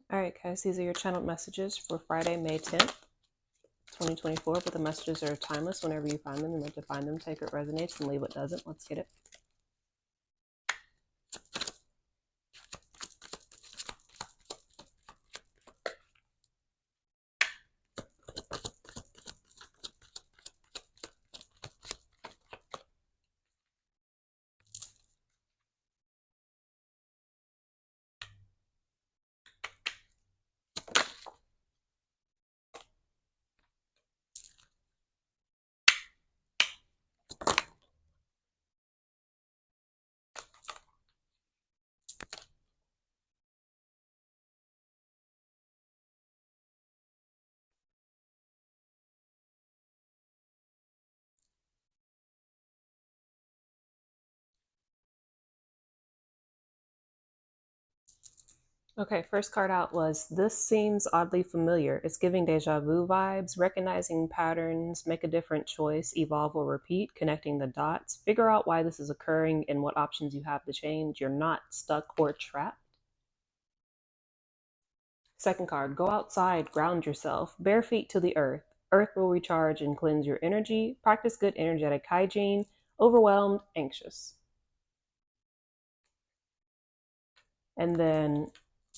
All right, guys, these are your channeled messages for Friday, May 10th, 2024. But the messages are timeless. Whenever you find them, you're meant to find them. Take what resonates and leave what doesn't. Let's get it. Okay, first card out was This Seems Oddly Familiar. It's giving deja vu vibes, recognizing patterns, make a different choice, evolve or repeat, connecting the dots, figure out why this is occurring and what options you have to change. You're not stuck or trapped. Second card, go outside, ground yourself, bare feet to the earth. Earth will recharge and cleanse your energy. Practice good energetic hygiene. Overwhelmed, anxious. And then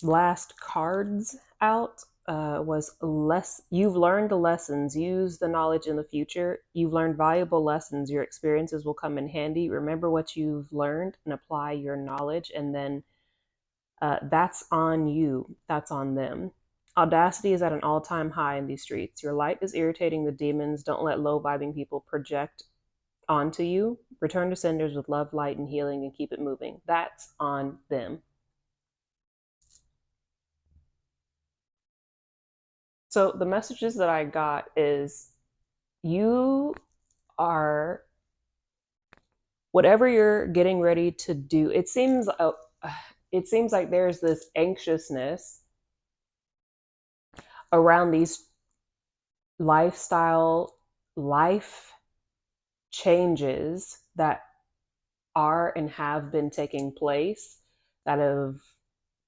last cards out was less. You've learned the lessons. Use the knowledge in the future. You've learned valuable lessons. Your experiences will come in handy. Remember what you've learned and apply your knowledge. And then that's on you. That's on them. Audacity is at an all-time high in these streets. Your light is irritating the demons. Don't let low-vibing people project onto you. Return to senders with love, light, and healing and keep it moving. That's on them. So the messages that I got is you are, whatever you're getting ready to do, it seems like there's this anxiousness around these life changes that are and have been taking place, that have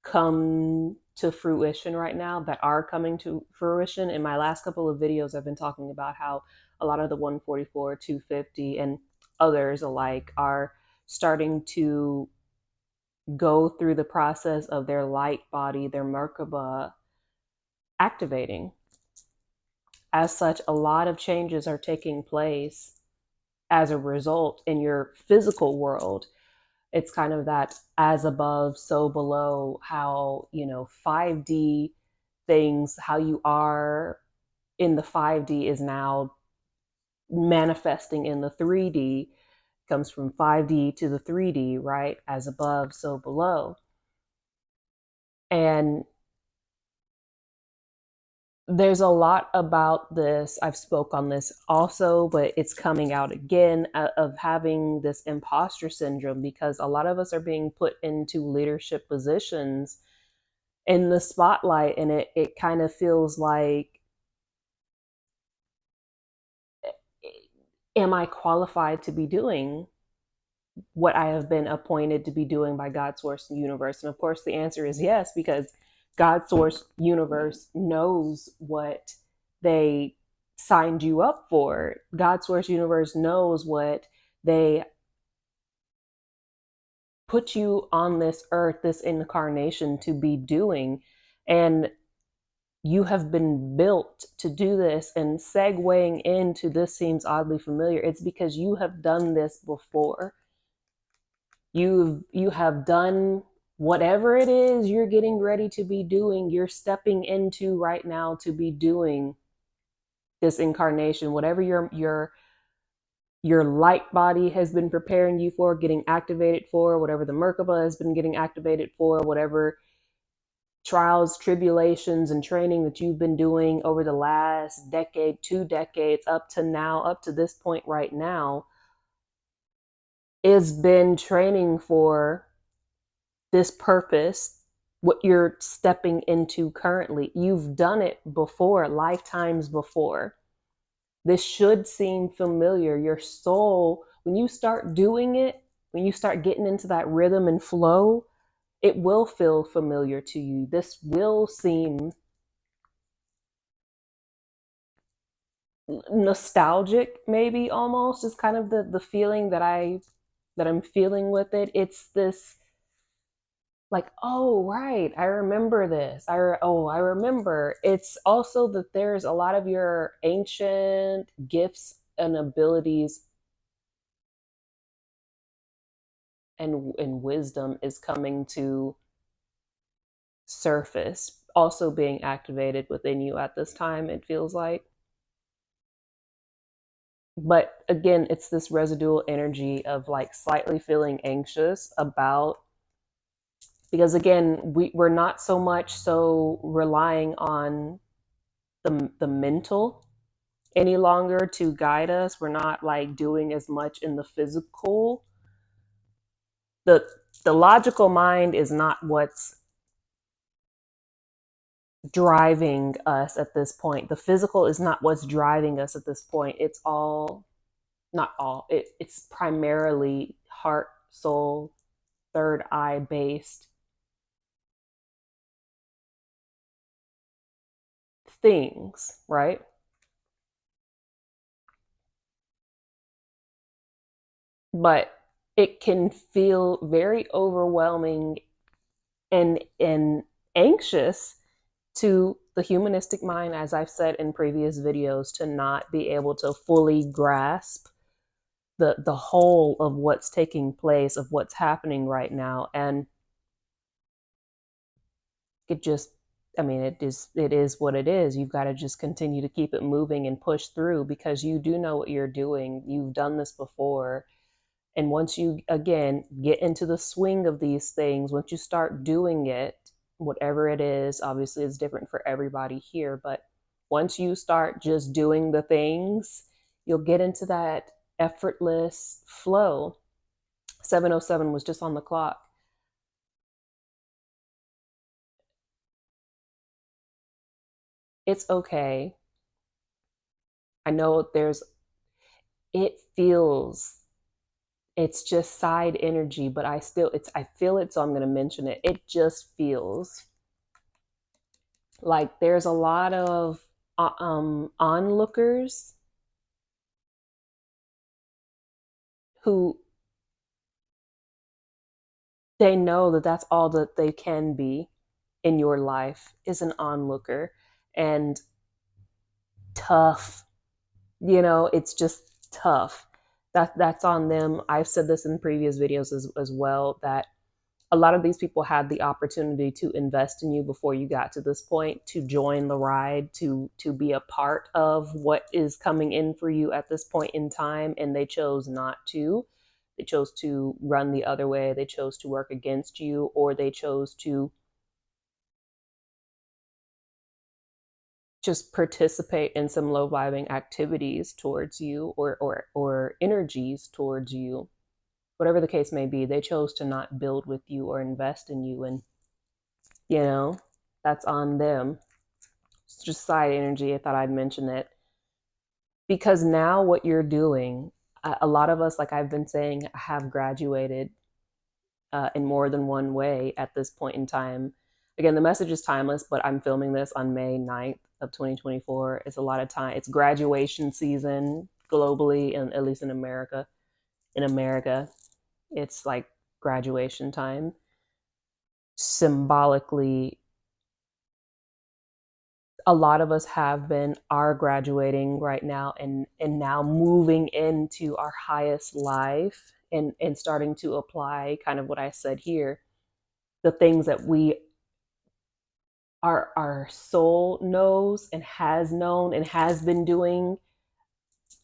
come to fruition right now, that are coming to fruition. In my last couple of videos, I've been talking about how a lot of the 144, 250, and others alike are starting to go through the process of their light body, their Merkaba, activating. As such, a lot of changes are taking place as a result in your physical world. It's kind of that as above, so below, how, 5D things, how you are in the 5D is now manifesting in the 3D, comes from 5D to the 3D, right? As above, so below. And there's a lot about this. I've spoke on this also, but it's coming out again of having this imposter syndrome, because a lot of us are being put into leadership positions in the spotlight, and it kind of feels like, am I qualified to be doing what I have been appointed to be doing by God, source, and universe? And of course the answer is yes, because God, source, universe knows what they signed you up for. God, source, universe knows what they put you on this earth, this incarnation, to be doing. And you have been built to do this. And segueing into This Seems Oddly Familiar, it's because you have done this before. You have done whatever it is you're getting ready to be doing, you're stepping into right now to be doing this incarnation, whatever your light body has been preparing you for, getting activated for, whatever the Merkaba has been getting activated for, whatever trials, tribulations, and training that you've been doing over the last decade, 2 decades, up to now, up to this point right now, is been training for this purpose, what you're stepping into currently. You've done it before, lifetimes before. This should seem familiar. Your soul, when you start doing it, when you start getting into that rhythm and flow, it will feel familiar to you. This will seem nostalgic, maybe almost, is kind of the feeling that I'm feeling with it. It's this like, oh right, I remember this. I remember. It's also that there's a lot of your ancient gifts and abilities and wisdom is coming to surface, also being activated within you at this time, it feels like. But again, it's this residual energy of like slightly feeling anxious about, because again, we're not so much so relying on the mental any longer to guide us. We're not like doing as much in the physical. The the logical mind is not what's driving us at this point. The physical is not what's driving us at this point. It's all, not all, it's primarily heart, soul, third eye based things, right? But it can feel very overwhelming and anxious to the humanistic mind, as I've said in previous videos, to not be able to fully grasp the whole of what's taking place, of what's happening right now. And it just, I mean, it is what it is. You've got to just continue to keep it moving and push through, because you do know what you're doing. You've done this before. And once you, again, get into the swing of these things, once you start doing it, whatever it is, obviously it's different for everybody here, but once you start just doing the things, you'll get into that effortless flow. 7:07 was just on the clock. It's okay. I know it feels, it's just side energy, but I feel it, so I'm going to mention it. It just feels like there's a lot of onlookers who, they know that that's all that they can be in your life, is an onlooker. And tough, it's just tough. That's on them. I've said this in previous videos as well, that a lot of these people had the opportunity to invest in you before you got to this point, to join the ride, to be a part of what is coming in for you at this point in time, and they chose not to. They chose to run the other way. They chose to work against you, or they chose to just participate in some low vibing activities towards you, or energies towards you. Whatever the case may be, they chose to not build with you or invest in you, and you know, that's on them. It's just side energy. I thought I'd mention it, because now what you're doing, a lot of us, like I've been saying, have graduated in more than one way at this point in time. Again, the message is timeless, but I'm filming this on May 9th of 2024. It's a lot of time. It's graduation season globally, and at least in America. In America, it's like graduation time. Symbolically, a lot of us are graduating right now, and now moving into our highest life, and starting to apply kind of what I said here, the things that our soul knows and has known and has been doing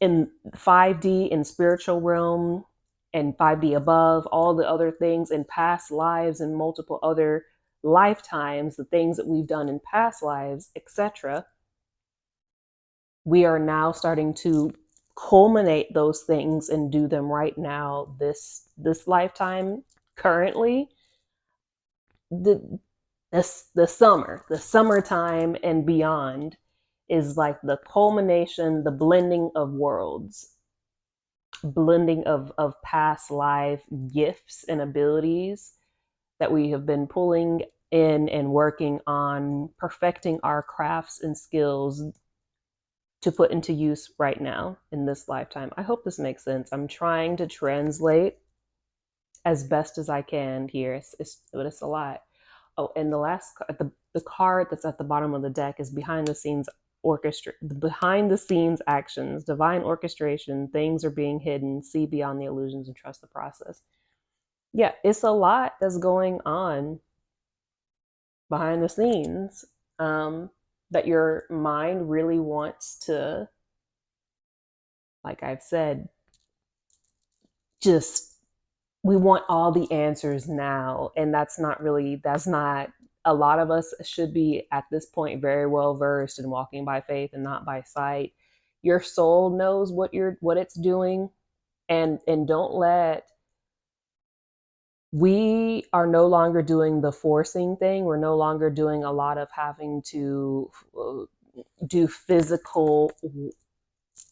in 5D, in spiritual realm, and 5D above, all the other things in past lives and multiple other lifetimes, the things that we've done in past lives, etc. We are now starting to culminate those things and do them right now, this lifetime, currently. The summertime and beyond is like the culmination, the blending of worlds, blending of past life gifts and abilities, that we have been pulling in and working on perfecting our crafts and skills to put into use right now in this lifetime. I hope this makes sense. I'm trying to translate as best as I can here. But it's a lot. Oh, and the card that's at the bottom of the deck is behind the scenes actions, divine orchestration. Things are being hidden. See beyond the illusions and trust the process. Yeah, it's a lot that's going on behind the scenes, that your mind really wants to, like I've said, just we want all the answers now. And that's not, a lot of us should be at this point very well versed in walking by faith and not by sight. Your soul knows what it's doing. And don't let, we are no longer doing the forcing thing. We're no longer doing a lot of having to do physical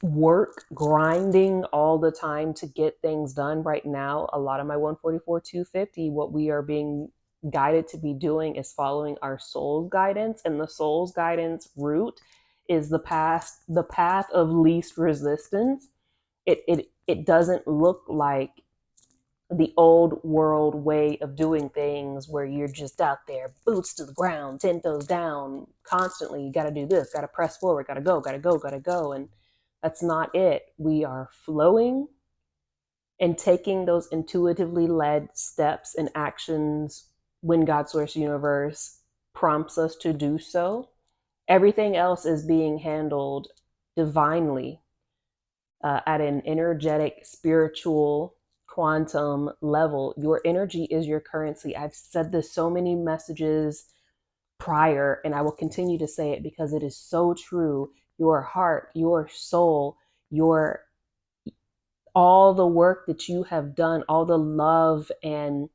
work, grinding all the time to get things done. Right now, a lot of my 144 250, what we are being guided to be doing is following our soul's guidance, and the soul's guidance route is the path of least resistance. It doesn't look like the old world way of doing things where you're just out there, boots to the ground, 10 toes down, constantly. You got to do this, got to press forward, got to go, got to go, got to go. And that's not it. We are flowing and taking those intuitively led steps and actions when God, Source, Universe prompts us to do so. Everything else is being handled divinely, at an energetic, spiritual, quantum level. Your energy is your currency. I've said this so many messages prior, and I will continue to say it because it is so true. Your heart, your soul, your all the work that you have done, all the love and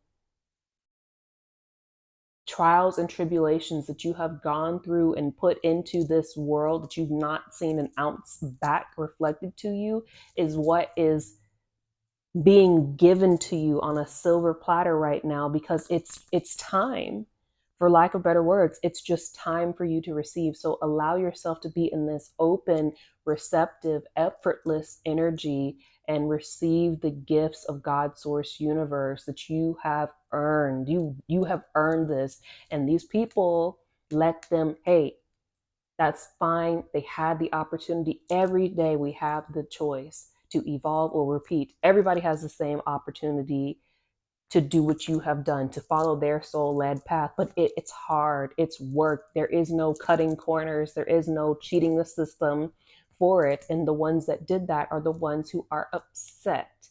trials and tribulations that you have gone through and put into this world that you've not seen an ounce back reflected to you, is what is being given to you on a silver platter right now, because it's time. For lack of better words, it's just time for you to receive. So allow yourself to be in this open, receptive, effortless energy and receive the gifts of God, Source, Universe that you have earned. You have earned this. And these people, let them, hey, that's fine. They had the opportunity. Every day we have the choice to evolve or repeat. Everybody has the same opportunity to do what you have done, to follow their soul-led path. But it's hard. It's work. There is no cutting corners. There is no cheating the system for it. And the ones that did that are the ones who are upset.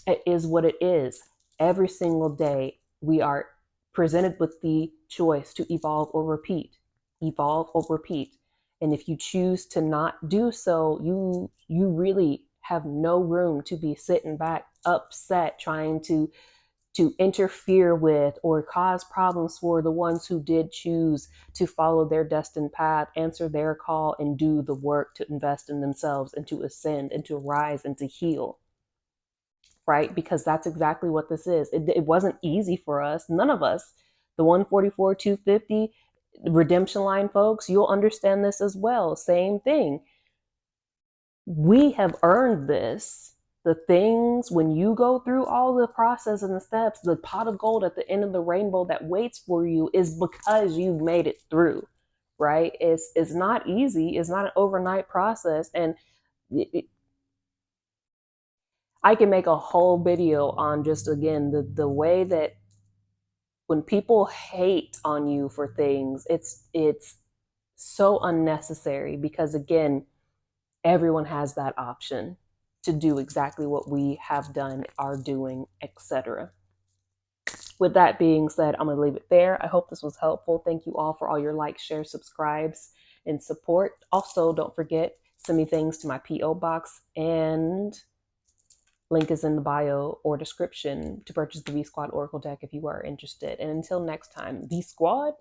It is what it is. Every single day we are presented with the choice to evolve or repeat. Evolve or repeat. And if you choose to not do so, you really have no room to be sitting back upset trying to interfere with or cause problems for the ones who did choose to follow their destined path, answer their call, and do the work to invest in themselves and to ascend and to rise and to heal. Right? Because that's exactly what this is. It wasn't easy for us. None of us, the 144 250 redemption line folks, you'll understand this as well. Same thing. We have earned this. The things, when you go through all the process and the steps, the pot of gold at the end of the rainbow that waits for you is because you've made it through. Right? It's not easy. It's not an overnight process. And I can make a whole video on just, again, the way that when people hate on you for things, it's so unnecessary, because again, everyone has that option to do exactly what we have done, are doing, etc. With that being said, I'm going to leave it there. I hope this was helpful. Thank you all for all your likes, shares, subscribes, and support. Also, don't forget, send me things to my P.O. box, and link is in the bio or description to purchase the V Squad Oracle deck if you are interested. And until next time, V Squad,